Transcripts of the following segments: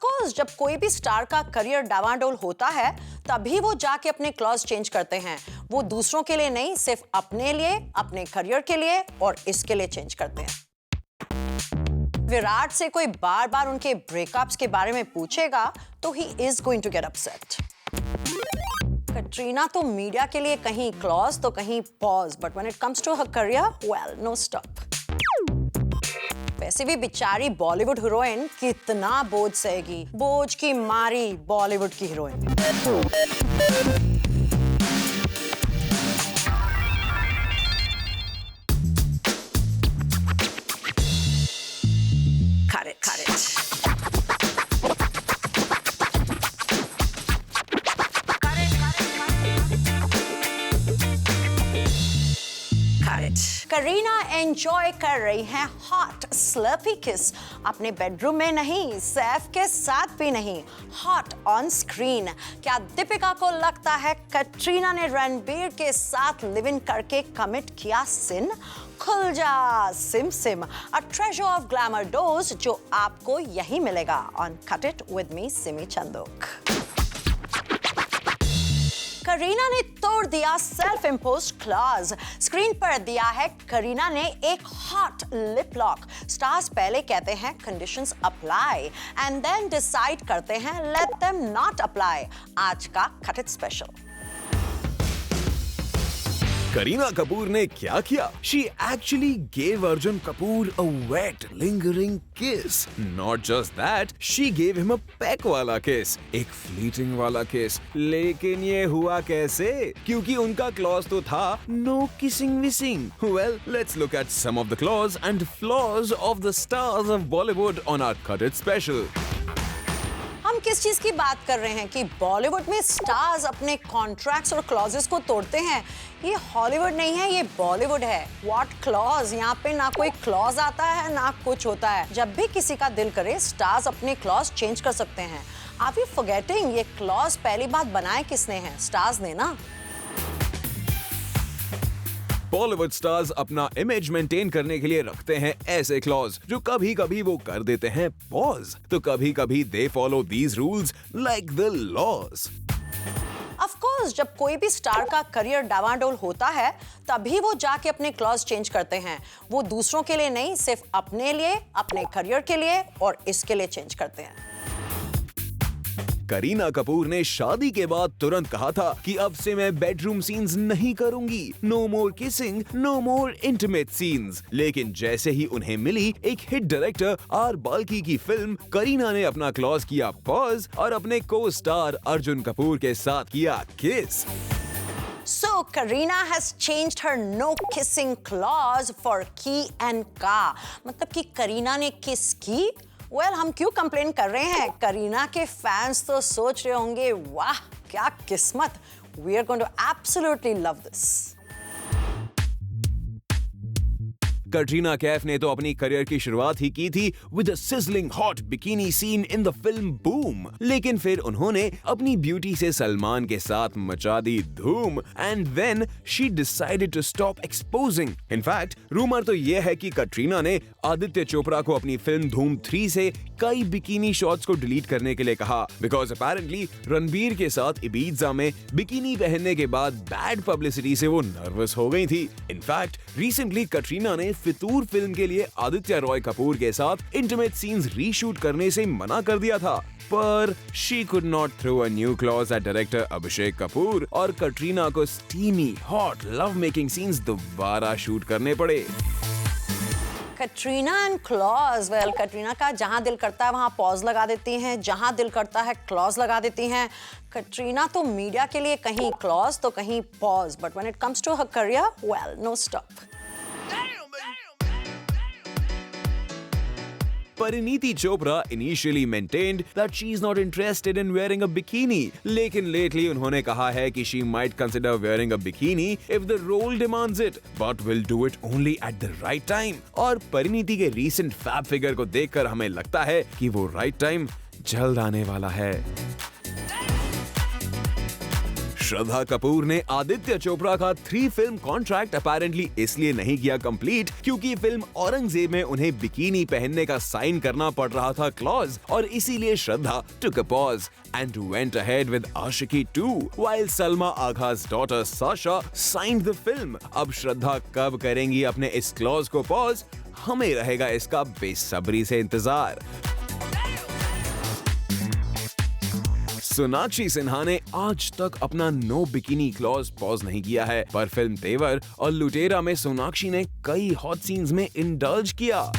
Course जब कोई भी स्टार का करियर डावाडोल होता है तभी वो जाके अपने क्लॉज चेंज करते हैं। वो दूसरों के लिए नहीं, सिर्फ अपने लिए, अपने करियर के लिए और इसके लिए चेंज करते हैं। विराट से कोई बार बार उनके ब्रेकअप्स के बारे में पूछेगा तो ही is going to get upset. Katrina तो मीडिया के लिए कहीं क्लॉज तो कहीं pause, but when it comes to her career, well, no stop. वैसे भी बेचारी बॉलीवुड हीरोइन कितना बोझ सहेगी, बोझ की मारी बॉलीवुड की हीरोइन। करीना एंजॉय कर रही हैं हॉट स्लर्पी किस, अपने बेडरूम में नहीं, सैफ के साथ भी नहीं, हॉट ऑन स्क्रीन। क्या दीपिका को लगता है कटरीना ने रणबीर के साथ लिव इन करके कमिट किया सिन? खुल जा SIM SIM, a treasure of glamour dose जो आपको यही मिलेगा on cut it with me Simi Chandok. Kareena ने तोड़ दिया सेल्फ इम्पोज्ड क्लॉज, स्क्रीन पर दिया है करीना ने एक हॉट लिप लॉक। स्टार्स पहले कहते हैं conditions apply and then decide करते हैं लेट देम नॉट अप्लाई। आज का cut it special. Kareena Kapoor ने क्या किया? She actually gave Arjun Kapoor a wet, lingering kiss. Not just that, she gave him a peck वाला kiss, एक fleeting वाला kiss. लेकिन ये हुआ कैसे? क्योंकि उनका clause तो था no kissing wissing. Well, let's look at some of the clause and flaws of the stars of Bollywood on our Cut It Special. हम किस चीज की बात कर रहे हैं कि बॉलीवुड में स्टार्स अपने कॉन्ट्रैक्ट्स और क्लॉजेस को तोड़ते हैं। ये हॉलीवुड नहीं है, ये बॉलीवुड है। What clause? यहाँ पे ना कोई क्लॉज आता है ना कुछ होता है। जब भी किसी का दिल करे स्टार्स अपने क्लॉज चेंज कर सकते हैं। आर यू फॉरगेटिंग ये क्लॉज पहली बात बनाए किसने है? स्टार्स ने ना। बॉलीवुड स्टार्स अपना इमेज मेंटेन करने के लिए रखते हैं ऐसे क्लॉज जो कभी कभी वो कर देते हैं पॉज, तो कभी कभी they follow these rules like the laws. Of course जब कोई भी स्टार का करियर डावाडोल होता है तभी वो जाके अपने क्लॉज चेंज करते हैं। वो दूसरों के लिए नहीं, सिर्फ अपने लिए, अपने करियर के लिए और इसके लिए चेंज करते हैं। करीना कपूर ने शादी के बाद तुरंत कहा था कि अब से मैं बेडरूम सीन्स नहीं करूंगी, no more kissing, no more intimate scenes. लेकिन जैसे ही उन्हें मिली एक हिट डायरेक्टर आर बाल्की की फिल्म, करीना ने अपना क्लॉज किया पॉज और अपने को स्टार अर्जुन कपूर के साथ किया किस। So Kareena has changed her no kissing clause for की and का। मतलब कि करीना ने किस की? हम क्यों कंप्लेन कर रहे हैं? करीना के फैंस तो सोच रहे होंगे वाह क्या किस्मत, we are going to absolutely love this. Katrina Kaif ने तो अपनी करियर की शुरुआत ही की थी with a sizzling hot bikini scene in the film Boom, लेकिन फिर उन्होंने अपनी ब्यूटी से सलमान के साथ मचा दी धूम and then she decided to stop exposing. In fact rumour तो यह है कि कटरीना ने आदित्य चोपड़ा को अपनी फिल्म धूम 3 से कई बिकिनी शॉट्स को डिलीट करने के लिए कहा, बिकॉज अपेरेंटली रणबीर के साथ इबीजा में बिकिनी पहनने के बाद बैड पब्लिसिटी से वो नर्वस हो गई थी। इनफैक्ट रिसेंटली कटरीना ने फितूर फिल्म के लिए आदित्य रॉय कपूर के साथ इंटीमेट सीन्स रीशूट करने से मना कर दिया था, पर she could not throw a new clause at director Abhishek Kapoor और कटरीना को steamy hot love making scenes दोबारा शूट करने पड़े। कटरीना एंड क्लॉज, कटरीना का जहां दिल करता है वहां पॉज लगा देती हैं, जहां दिल करता है क्लॉज लगा देती हैं। कटरीना तो मीडिया के लिए कहीं क्लॉज तो कहीं pause, but when it comes to her career, well, no stop. Pariniti Chopra initially maintained that she is not interested in wearing a bikini, लेकिन lately उन्होंने कहा है कि she might consider wearing a bikini if the role demands it, but will do it only at the right time। और परिणीति के recent fab figure को देखकर हमें लगता है कि वो right time जल्द आने वाला है। श्रद्धा कपूर ने आदित्य चोपड़ा का 3 फिल्म कॉन्ट्रैक्ट अपेरेंटली इसलिए नहीं किया कंप्लीट क्योंकि फिल्म औरंगजेब में उन्हें बिकिनी पहनने का साइन करना पड़ रहा था क्लॉज, और इसीलिए श्रद्धा took a pause and went ahead with Ashiki 2 while Salma Agha's daughter Sasha signed the film. अब श्रद्धा कब करेंगी अपने इस क्लॉज को पॉज, हमें रहेगा इसका बेसब्री से इंतजार। सोनाक्षी सिन्हा ने आज तक अपना नो बिकिनी क्लॉज पॉज नहीं किया है, पर फिल्म तेवर और लुटेरा में सोनाक्षी ने कई हॉट सीन्स में इंडल्ज किया।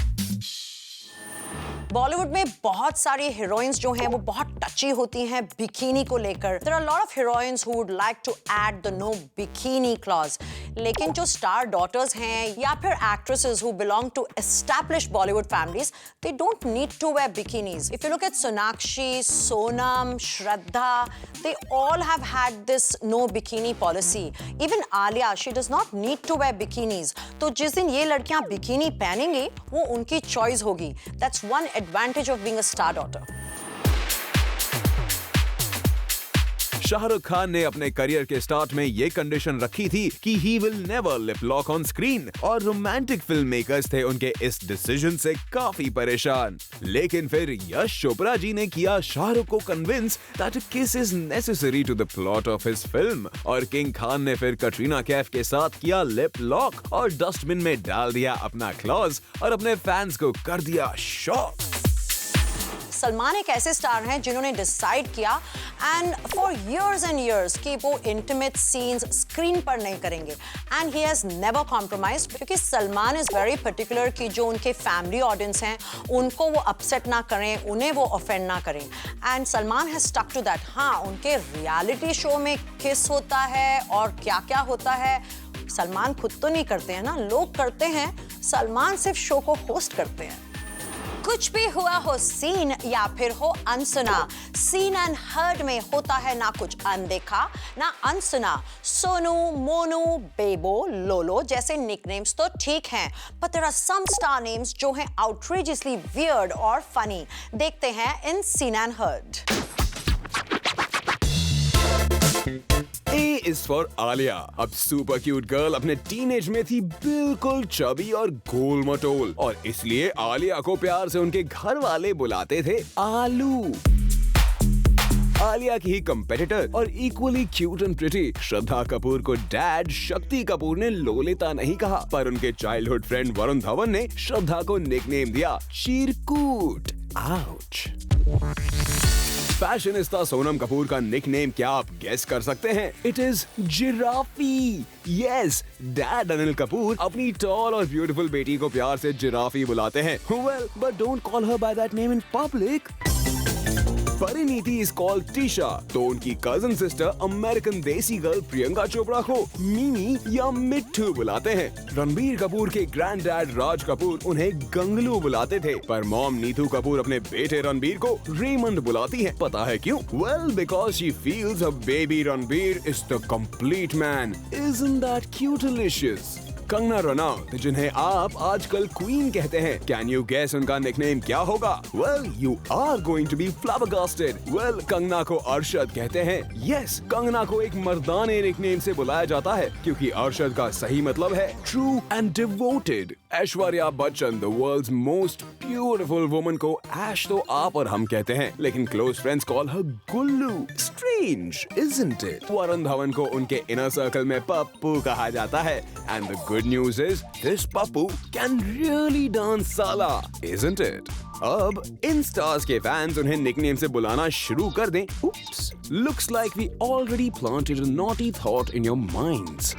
बॉलीवुड में बहुत सारी हीरोइंस जो हैं वो बहुत टची होती हैं बिकिनी को लेकर। There are a lot of heroines who would like to add the no bikini clause. लेकिन जो स्टार डॉटर्स हैं या फिर actresses who belong to established Bollywood families, they don't need to wear bikinis. If you look at Sonakshi, Sonam, Shraddha, they all have had this no bikini policy. Even Alia, she does not need to wear bikinis. तो जिस दिन ये लड़कियां bikini पहनेंगी वो उनकी choice होगी. That's one advantage of being a star daughter. Shahrukh Khan ने अपने करियर के स्टार्ट में ये कंडीशन रखी थी कि he will never lip lock on screen, और रोमांटिक फिल्म मेकर्स थे उनके इस डिसीजन से काफी परेशान। लेकिन फिर यश चोपड़ा जी ने किया शाहरुख को convince that a kiss is necessary to the plot of his film, और किंग खान ने फिर कटरीना कैफ के साथ किया लिप लॉक और डस्टबिन में डाल दिया अपना क्लॉज और अपने फैंस को कर दिया शॉक। सलमान एक ऐसे स्टार हैं जिन्होंने डिसाइड किया and for years and years कि वो इंटीमेट सीन्स स्क्रीन पर नहीं करेंगे, and he has never compromised, क्योंकि सलमान इज वेरी पर्टिकुलर कि जो उनके फैमिली ऑडियंस हैं उनको वो अपसेट ना करें, उन्हें वो ऑफेंड ना करें, and Salman has stuck to that. हाँ, उनके रियलिटी शो में किस होता है और क्या क्या होता है सलमान खुद तो नहीं करते हैं ना, लोग करते हैं, सलमान सिर्फ शो को होस्ट करते हैं। कुछ भी हुआ हो सीन या फिर हो अनसुना, सीन एंड हर्ड में होता है ना कुछ अनदेखा ना अनसुना। सोनू, मोनू, बेबो, लोलो जैसे निकनेम्स तो ठीक हैं, but there are some star names जो हैं outrageously weird और funny। देखते हैं इन seen and heard. A is for Alia. अब सुपर क्यूट गर्ल अपने टीनेज में थी बिल्कुल चबी और गोल मटोल, और इसलिए आलिया को प्यार से उनके घर वाले बुलाते थे आलू। आलिया की ही कंपेटिटर और equally cute and pretty Shraddha Kapoor को डैड शक्ति कपूर ने लोलिता नहीं कहा, पर उनके चाइल्डहुड फ्रेंड वरुण धवन ने श्रद्धा को निकनेम दिया चिरकुट। आउच। फैशनिस्टा सोनम कपूर का निकनेम क्या आप गेस कर सकते हैं? It is जिराफी। Yes, dad Anil Kapoor अपनी टॉल और ब्यूटीफुल बेटी को प्यार से जिराफी बुलाते हैं। Well, but don't call her by that name in public. Parineeti is called Trisha, तो उनकी कजन सिस्टर अमेरिकन देसी गर्ल प्रियंका चोपड़ा को मिमी या मिट्ठू बुलाते हैं। रणबीर कपूर के ग्रैंड डैड राज कपूर उन्हें गंगलू बुलाते थे, पर मॉम नीतू कपूर अपने बेटे रणबीर को रेमंड बुलाती है। पता है क्यों? Well, because she feels her baby Ranbir is the complete man. Isn't that cute-alicious? Kangana Ranaut, जिन्हें आप आजकल क्वीन कहते हैं, कैन यू गेस उनका निकनेम क्या होगा? Well, you are going to be flabbergasted. Well, Kangana को अरशद कहते हैं। यस, कंगना को एक मर्दाने निकनेम से बुलाया जाता है क्योंकि अरशद का सही मतलब है true and devoted. Aishwarya Bachchan, the world's most beautiful woman, को ऐश तो आप और हम कहते हैं, लेकिन close friends call her Gullu. Strange, isn't it? Varun Dhawan को उनके इनर सर्कल में पप्पू कहा जाता है, and the good news is this Pappu can really dance sala, isn't it? अब इन स्टार्स के फैंस उन्हें निकनेम से बुलाना शुरू कर दें। Oops, looks like we already planted a naughty thought in your minds.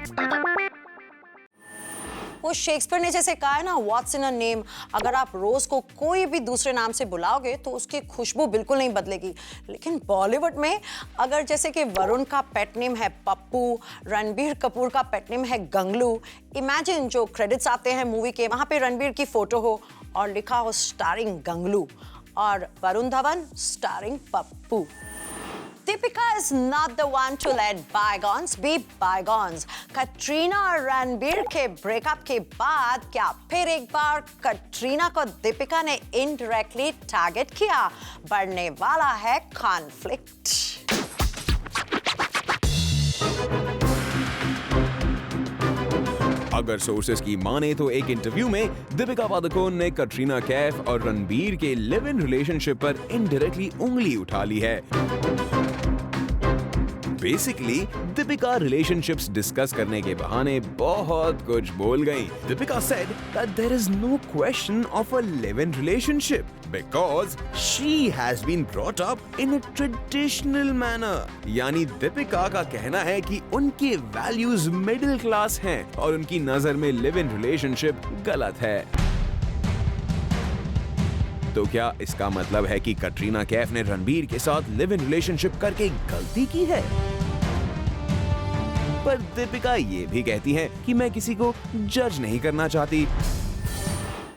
वो शेक्सपियर ने जैसे कहा है ना, व्हाट्स इन अ नेम। अगर आप रोज को कोई भी दूसरे नाम से बुलाओगे तो उसकी खुशबू बिल्कुल नहीं बदलेगी। लेकिन बॉलीवुड में अगर जैसे कि वरुण का पेट नेम है पप्पू, रणबीर कपूर का पेट नेम है गंगलू, इमेजिन जो क्रेडिट्स आते हैं मूवी के, वहां पे रणबीर की फोटो हो और लिखा हो स्टारिंग गंगलू और Varun Dhawan starring Pappu. Deepika is not the one to let bygones be bygones. Katrina और रणबीर के ब्रेकअप के बाद क्या फिर एक बार कटरीना को दीपिका ने इनडायरेक्टली टारगेट किया? बढ़ने वाला है कॉन्फ्लिक्ट। अगर सोर्सेस की माने तो एक इंटरव्यू में दीपिका पादुकोण ने कटरीना कैफ और रणबीर के लिव इन रिलेशनशिप पर इनडायरेक्टली उंगली उठा ली है। बेसिकली दीपिका रिलेशनशिप्स डिस्कस करने के बहाने बहुत कुछ बोल गई। Deepika said that there is no question of a live-in relationship because she has been brought up in a traditional manner। यानी दीपिका का कहना है कि उनके वैल्यूज मिडिल क्लास हैं और उनकी नजर में लिव-इन रिलेशनशिप गलत है। तो क्या इसका मतलब है कि कटरीना कैफ ने रणबीर के साथ लिव इन रिलेशनशिप करके गलती की है? पर दीपिका ये भी कहती हैं कि मैं किसी को जज नहीं करना चाहती।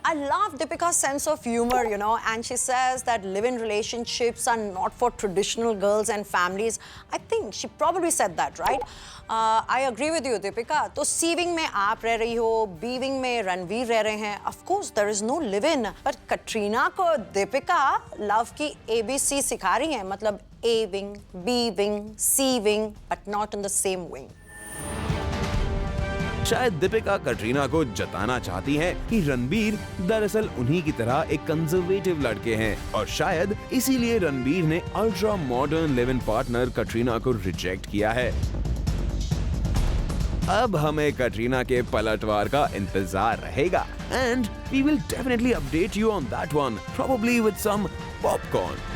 I love Deepika's sense of humor, you know, and she says that live-in relationships are not for traditional girls and families. I think she probably said that, right? I agree with you, Deepika. तो sieving में आप रह रही हो, viewing में रणवीर रह रहे हैं. Of course, there is no live-in. But Katrina को दीपिका लव की ABC सिखा रही है, मतलब A-wing, B-wing, C-wing, but not in the same wing. शायद दीपिका कटरीना को जताना चाहती हैं कि रणबीर दरअसल उन्हीं की तरह एक कंजर्वेटिव लड़के हैं और शायद इसीलिए रणबीर ने ultra modern live in partner Katrina को रिजेक्ट किया है। अब हमें कटरीना के पलटवार का इंतजार रहेगा and we will definitely update you on that one, probably with some popcorn.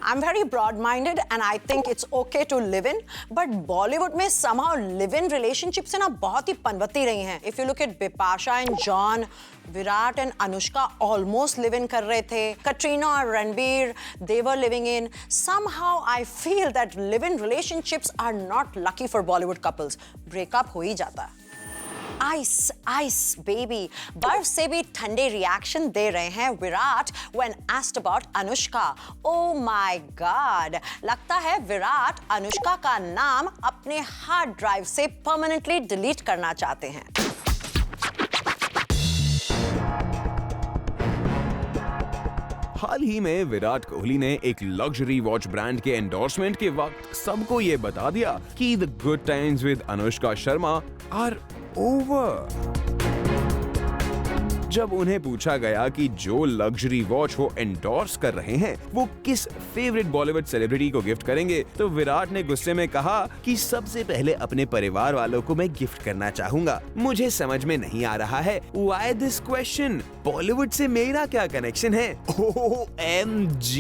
I'm very broad-minded and I think it's okay to live in, but Bollywood में somehow live-in relationships से ना बहुत ही पनवती रही हैं. If you look at Bipasha and John, Virat and Anushka almost live in कर रहे थे. कटरीना और Ranbir, they were living in. Somehow I feel that live-in relationships are not lucky for Bollywood couples. Breakup हो ही जाता है. आइस आइस बेबी, बर्फ से भी ठंडे रिएक्शन दे रहे हैं Virat when asked about Anushka. Oh my God, लगता है विराट अनुष्का का नाम अपने हार्ड ड्राइव से परमानेंटली डिलीट करना चाहते हैं. हाल ही में विराट कोहली ने एक लग्जरी वॉच ब्रांड के एंडोर्समेंट के वक्त सबको ये बता दिया कि the good times with Anushka Sharma are over. जब उन्हें पूछा गया कि जो लग्जरी वॉच वो एंडोर्स कर रहे हैं वो किस फेवरेट बॉलीवुड सेलिब्रिटी को गिफ्ट करेंगे, तो विराट ने गुस्से में कहा कि सबसे पहले अपने परिवार वालों को मैं गिफ्ट करना चाहूंगा. मुझे समझ में नहीं आ रहा है व्हाई दिस क्वेश्चन, बॉलीवुड से मेरा क्या कनेक्शन है. OMG,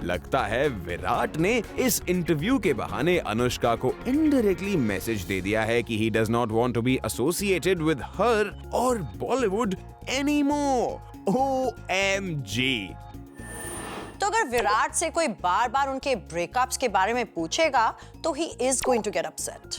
लगता है विराट ने इस इंटरव्यू के बहाने अनुष्का को इनडायरेक्टली मैसेज दे दिया है कि he does not want to be associated with her और बॉलीवुड anymore. OMG. तो अगर विराट से कोई बार बार उनके ब्रेकअप्स के बारे में पूछेगा तो he is going to get upset.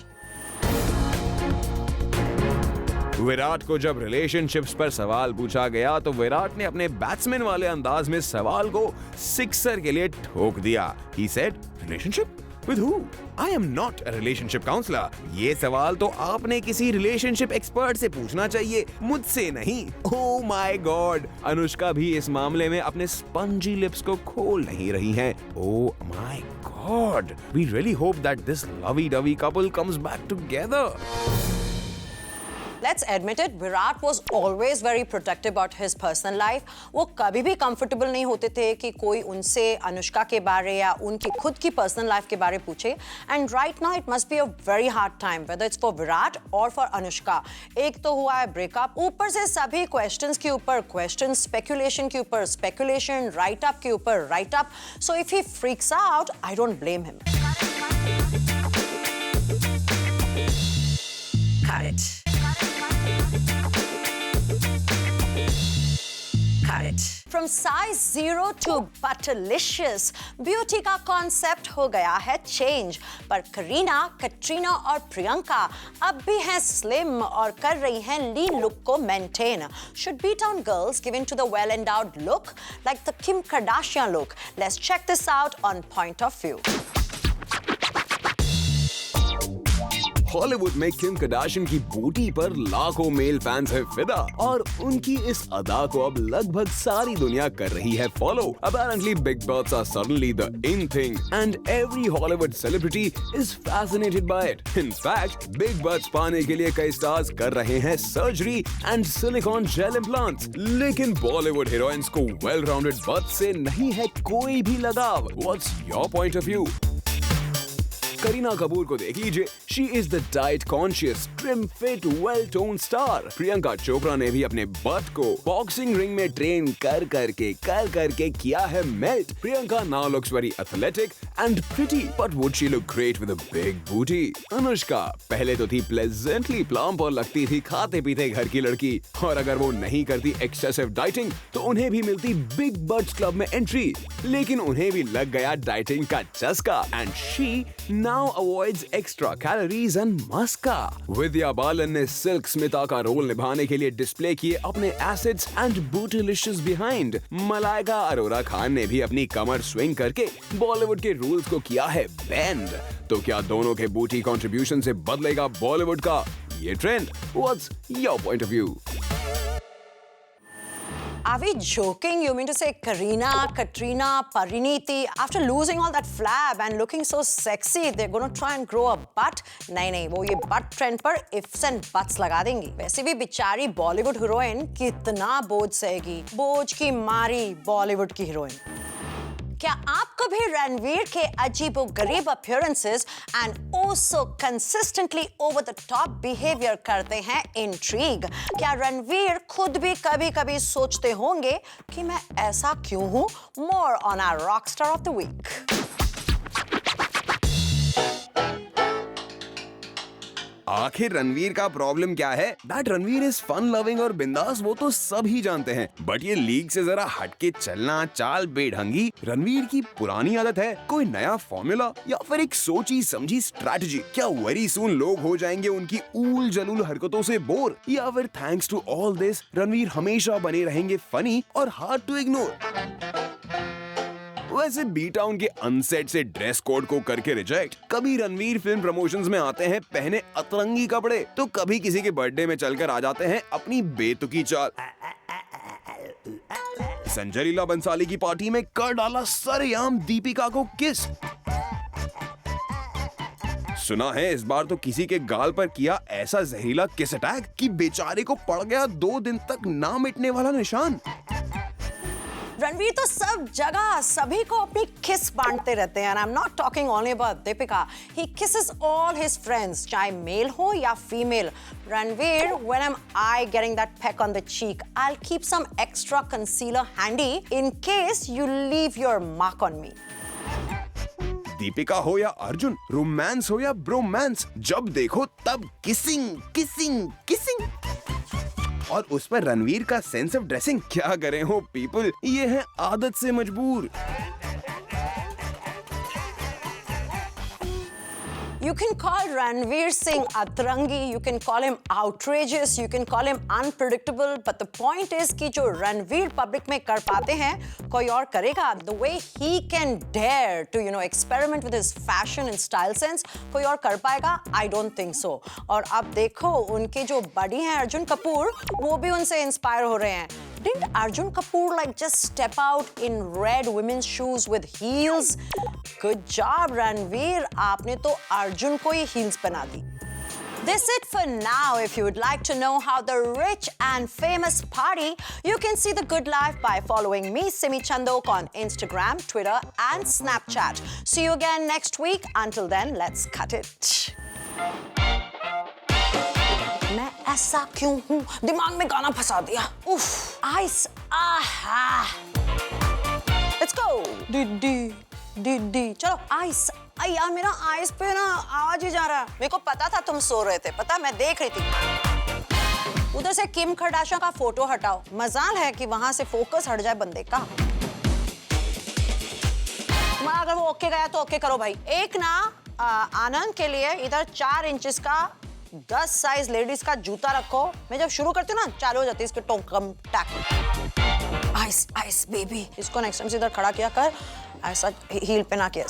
Virat को जब रिलेशनशिप्स पर सवाल पूछा गया तो विराट ने अपने बैट्समैन वाले अंदाज में सवाल को सिक्सर के लिए ठोक दिया. He said, relationship? With who? I am not a relationship counselor. ये सवाल तो आपने किसी रिलेशनशिप एक्सपर्ट से पूछना चाहिए, मुझसे नहीं. Oh my God, अनुष्का भी इस मामले में अपने स्पंजी लिप्स को खोल नहीं रही हैं. Oh my God, we really hope that this lovey-dovey couple comes back together. Let's admit it, Virat was always very protective about his personal life. वो कभी भी comfortable नहीं होते थे कि कोई उनसे अनुष्का के बारे या उनकी खुद की personal life के बारे पूछे. And right now it must be a very hard time, whether it's for Virat or for Anushka. एक तो हुआ है breakup, ऊपर से सभी questions के ऊपर questions, speculation के ऊपर speculation, write up के ऊपर write up. So if he freaks out, I don't blame him. Got it. From size 0 to butterlicious, beauty का कॉन्सेप्ट हो गया है चेंज. पर करीना, कटरीना और प्रियंका अब भी हैं स्लिम और कर रही हैं लीन लुक को maintain. Should B-town girls give in to the well-endowed look like the Kim Kardashian look? Let's check this out on Point of View. Hollywood में किम कार्दाशियन की बूटी पर लाखों मेल फैंस है फिदा और उनकी इस अदा को अब लगभग सारी दुनिया कर रही है follow. Apparently, big butts are suddenly the in thing, and every Hollywood celebrity is fascinated by it. In fact, big butts पाने के लिए कई स्टार्स कर रहे हैं surgery and silicone gel implants, लेकिन बॉलीवुड हीरोइंस को वेल-राउंडेड बट से नहीं है कोई भी लगाव। What's your point of view? Kareena Kapoor को देख लीजिए, she is the diet conscious, trim, fit, well tone star. Priyanka Chopra ने भी अपने बट को बॉक्सिंग रिंग में ट्रेन कर करके किया है melt. Priyanka now looks very athletic and pretty, but would she look great with a big बूटी? अनुष्का पहले तो थी प्लेजेंटली प्लम्प और लगती थी खाते पीते घर की लड़की, और अगर वो नहीं करती एक्सेसिव डाइटिंग तो उन्हें भी मिलती बिग बट्स क्लब में एंट्री, लेकिन उन्हें भी लग गया डाइटिंग का चस्का and she now avoids extra calories and मस्का। विद्या बालन ने सिल्क स्मिता का रोल निभाने के लिए डिस्प्ले किए अपने assets and bootylicious behind. Malaika Arora Khan ने भी अपनी कमर स्विंग करके बॉलीवुड के रूल्स को किया है बेंड। तो क्या दोनों के बूटी कंट्रीब्यूशन से बदलेगा बॉलीवुड का ये trend? What's your point of view? Are we joking? You mean to say Kareena, Katrina, Pariniti, after losing all that flab and looking so sexy, they're going to try and grow a butt? नहीं, वो ये butt trend पर ifs and buts लगा देंगी। वैसे भी बेचारी Bollywood heroine कितना बोझ सहेगी, बोझ की मारी बॉलीवुड की हीरोइन। क्या आप कभी रणवीर के अजीबोगरीब appearances and Osho consistently over the top behaviour करते हैं इंट्रीग? क्या रणवीर खुद भी कभी-कभी सोचते होंगे कि मैं ऐसा क्यों हूं? More on our rockstar of the week. आखिर रणवीर का प्रॉब्लम क्या है? That Ranveer is fun loving और बिंदास वो तो सब ही जानते हैं, बट ये लीग से जरा हटके चलना, चाल बेढंगी रणवीर की पुरानी आदत है। कोई नया फॉर्मूला या फिर एक सोची समझी स्ट्रैटेजी? क्या वेरी सून लोग हो जाएंगे उनकी ऊल जलूल हरकतों से बोर, या फिर thanks to all this Ranveer हमेशा बने रहेंगे फनी और हार्ड टू इग्नोर? वैसे बी टाउन के अनसेट से ड्रेस कोड को करके रिजेक्ट, कभी रणवीर फिल्म प्रमोशंस में आते हैं पहने अतरंगी कपड़े, तो कभी किसी के बर्थडे में चलकर आ जाते हैं अपनी बेतुकी चाल। संजय लीला बंसाली की पार्टी में कर डाला सरेआम दीपिका को किस। सुना है इस बार तो किसी के गाल पर किया ऐसा जहरीला किस अटैक कि बेचारे को पड़ गया 2 दिन तक ना मिटने वाला निशान। रणवीर तो सब जगह सभी को अपनी किस बांटते रहते हैं। I'm not talking only about Deepika. He kisses all his friends, चाहे मेल हो या female. Ranveer, when am I getting that peck on the cheek? I'll keep some extra concealer handy in case you leave your mark on me. Deepika हो या Arjun, romance हो या bromance, जब देखो तब किसिंग किसिंग किसिंग। और उस पर रणवीर का सेंस ऑफ ड्रेसिंग, क्या करें हो पीपल, ये है आदत से मजबूर। You can call Ranveer Singh Atrangi, you can call him outrageous, you can call him unpredictable, but the point is कि जो रणवीर पब्लिक में कर पाते हैं कोई और करेगा। The way he can dare to experiment with his fashion and style sense, कोई और कर पाएगा? I don't think so. और अब देखो उनके जो बड़ी हैं अर्जुन कपूर, वो भी उनसे इंस्पायर हो रहे हैं। Didn't Arjun Kapoor just step out in red women's shoes with heels? Good job, Ranveer. आपने तो अर्जुन को ही heels पहना दी। This is it for now. If you would like to know how the rich and famous party, you can see the good life by following me, Simi Chandok, on Instagram, Twitter, and Snapchat. See you again next week. Until then, let's cut it. मैं ऐसा क्यों हूँ? दिमाग में गाना फंसा दिया। उफ, आइस, आहा। Let's go. डी, चलो आइस। यार मेरा आइस पे ना आवाज ही जा रहा है। मेरे को पता था तुम सो रहे थे, पता मैं देख रही थी। उधर से किम कार्दाशियन का फोटो हटाओ, मजाल है कि वहां से फोकस हट जाए बंदे का। अगर वो ओके गया तो ओके करो भाई। एक ना आनंद के लिए इधर 4 इंचेस का 10 साइज लेडीज का जूता रखो। मैं जब शुरू करती हूँ ना चालू हो जाती है इसके टोकम टैक। आइस आइस बेबी, इसको नेक्स्ट टाइम से इधर खड़ा किया कर, ऐसा हील पे ना किया।